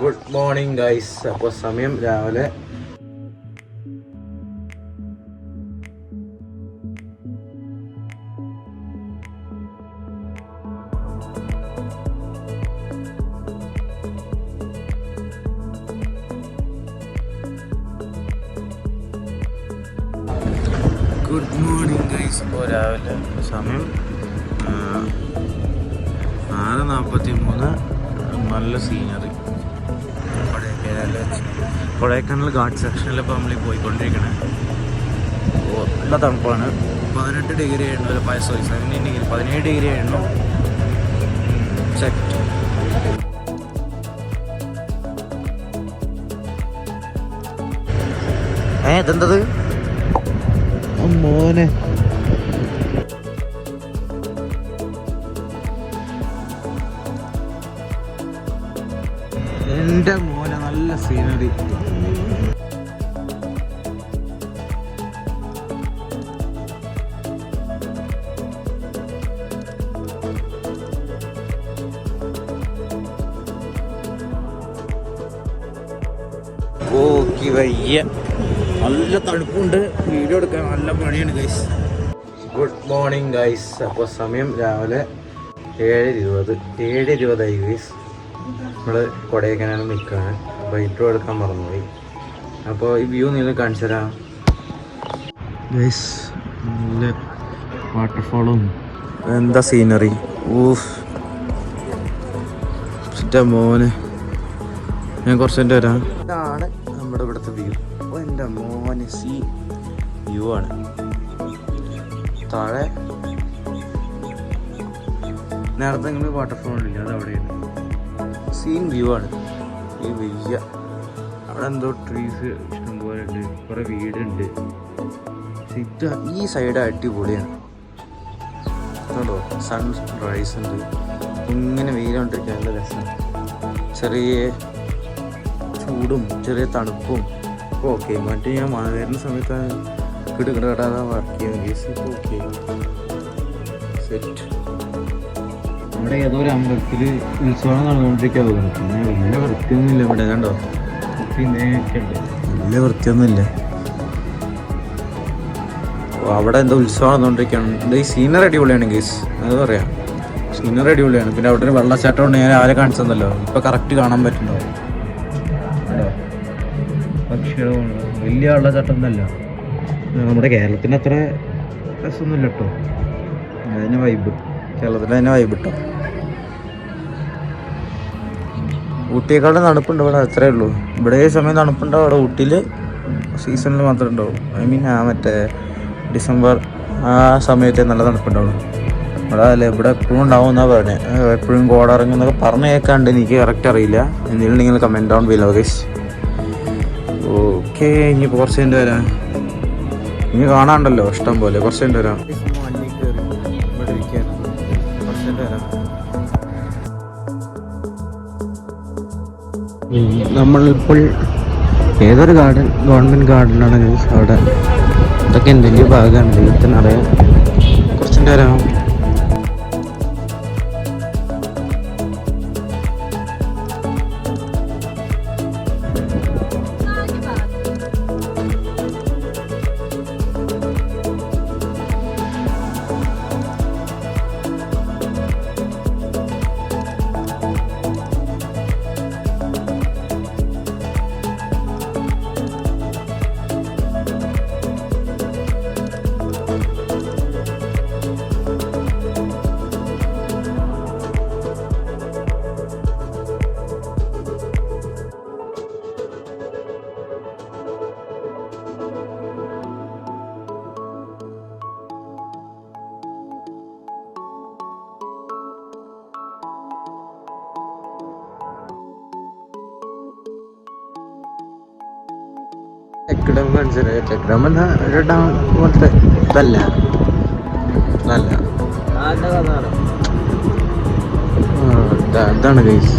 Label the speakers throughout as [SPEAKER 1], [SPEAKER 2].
[SPEAKER 1] Good morning guys. അപ്പോൾ സമയം രാവിലെ ഗുഡ് മോർണിംഗ് ഗൈസ്. ഇപ്പോൾ രാവിലെ സമയം 6:43. നല്ല സീനറി. കൊടൈക്കനാൽ ഗാർഡ് സെക്ഷനിൽ ഇപ്പോൾ നമ്മൾ പോയിക്കൊണ്ടിരിക്കണേ. നല്ല തണുപ്പാണ്. 18 ഡിഗ്രി ആയിരുന്നു. 17 ഡിഗ്രി 17 ഡിഗ്രി ആയിരുന്നു. സെറ്റ്. ഇതെന്തത് മോനെ? എൻ്റെ മോനെ നല്ല സീനറി. ഓക്കെ വയ്യ. നല്ല തണുപ്പുണ്ട്. വീഡിയോ എടുക്കാൻ നല്ല പണിയാണ് ഗൈസ്. Good morning guys. അപ്പോൾ സമയം രാവിലെ 7:20 ഗൈസ്. നമ്മൾ കൊടൈക്കനാലിൽ നിൽക്കുകയാണ്. അപ്പോൾ ഇൻട്രോ എടുക്കാൻ മറന്നുപോയി. അപ്പോൾ ഈ വ്യൂ നിങ്ങൾ കാണിച്ചു തരാം ഗൈസ്. നല്ല വാട്ടർഫോളും എന്താ സീനറി. ഊഫ് മോനെ. ഞാൻ കുറച്ച് എൻ്റെ വരാം. ഇതാണ് നമ്മുടെ ഇവിടുത്തെ വ്യൂ. അപ്പോൾ എൻ്റെ മോനെ സീ വ്യൂ ആണ്. താഴെ നേരത്തെ നിങ്ങൾ വാട്ടർഫോൾ ഇല്ല, അത് അവിടെയാണ്. സീൻ വ്യൂ ആണ്. ഈ വലിയ അവിടെ എന്തോ ട്രീസ് ഇഷ്ടംപോലെ ഉണ്ട്. കുറേ വീടുണ്ട്. ഇത് ഈ സൈഡ് അടിപൊളിയാണ്. കണ്ടോ സൺറൈസ് ഉണ്ട്. ഇങ്ങനെ വെയിലുകൊണ്ടിരിക്കാൻ നല്ല രസമാണ്. ചെറിയ ചൂടും ചെറിയ തണുപ്പും ഇപ്പോൾ ഓക്കെ. മറ്റേ ഞാൻ മഴ വരുന്ന സമയത്ത് കിടകിടാതെ വർക്ക് ചെയ്യുന്നത് കേസ്. ഇപ്പോൾ ഓക്കെ സെറ്റ്. ഇവിടെ ഏതോ ഒരു അമ്പലത്തിൽ ഉത്സവം നടന്നുകൊണ്ടിരിക്കാൻ തോന്നുന്നു. പിന്നെ വലിയ വൃത്തിയൊന്നുമില്ല ഇവിടെ. കണ്ടോ പിന്നെയൊക്കെ ഉണ്ട്. വലിയ വൃത്തിയൊന്നുമില്ല. അവിടെ എന്തോ ഉത്സവം നടന്നുകൊണ്ടിരിക്കുകയാണ്. ഈ സീനറി അടിപൊളിയാണ് ഗേസ്, അത് പറയാം. സീനറി അടിപൊളിയാണ്. പിന്നെ അവിടെ ഒരു വെള്ളച്ചാട്ടം ഉണ്ട്. ഞാൻ രാവിലെ കാണിച്ചതല്ലോ. ഇപ്പം കറക്റ്റ് കാണാൻ പറ്റുന്നുണ്ടോ? പക്ഷികളുണ്ട്. വലിയ വെള്ളച്ചാട്ടം ഒന്നല്ല. നമ്മുടെ കേരളത്തിന് അത്ര രസമൊന്നുമില്ല കേട്ടോ. അതിന് വൈബ്. കേരളത്തിൽ അതിന് വൈബ് കേട്ടോ. ഊട്ടിയേക്കാളും തണുപ്പുണ്ട് ഇവിടെ. അത്രേ ഉള്ളൂ. ഇവിടെ ഈ സമയം തണുപ്പുണ്ടാവും. അവിടെ ഊട്ടിയിൽ സീസണിൽ മാത്രമേ ഉണ്ടാവും. ഐ മീൻ മറ്റേ ഡിസംബർ ആ സമയത്ത് നല്ല തണുപ്പുണ്ടാവുള്ളൂ. ഇവിടെ അല്ലേ ഇവിടെ എപ്പോഴും ഉണ്ടാവും എന്നാണ് പറഞ്ഞത്. എപ്പോഴും കോടയിറങ്ങുന്നൊക്കെ പറഞ്ഞ് കേൾക്കാണ്ട്. എനിക്ക് കറക്റ്റ് അറിയില്ല. എന്തെങ്കിലും നിങ്ങൾ comment down below guys. Okay. ഇനിയിപ്പോൾ കുറച്ച് കഴിഞ്ഞ് വരാം. ഇനി കാണാണ്ടല്ലോ ഇഷ്ടം പോലെ. കുറച്ച് കഴിഞ്ഞ് വരാം. നമ്മളിപ്പോൾ ഏതൊരു ഗാർഡൻ, ഗവൺമെൻറ് ഗാർഡനാണ് ഗൈസ്. അവിടെ ഇതൊക്കെ എന്തെങ്കിലും ഭാഗമാണ്. ദൈവത്തിന് അറിയാം. കുറച്ചിട്ട് വരാം. ചെക്കിടം കാണിച്ചത്. ചെക്കിടം ഒരു ഡാം പോലത്തെ ഇതല്ല. ഇതാണ് ഗൈസ്.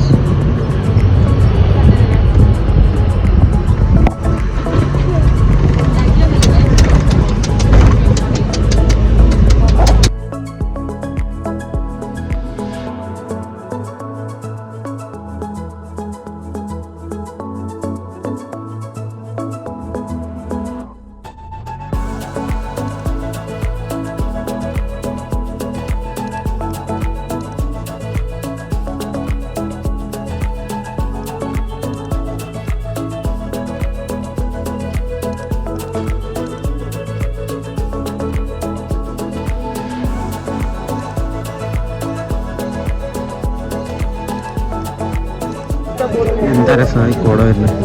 [SPEAKER 1] എന്താ രസമായി കോട വരുന്നത്.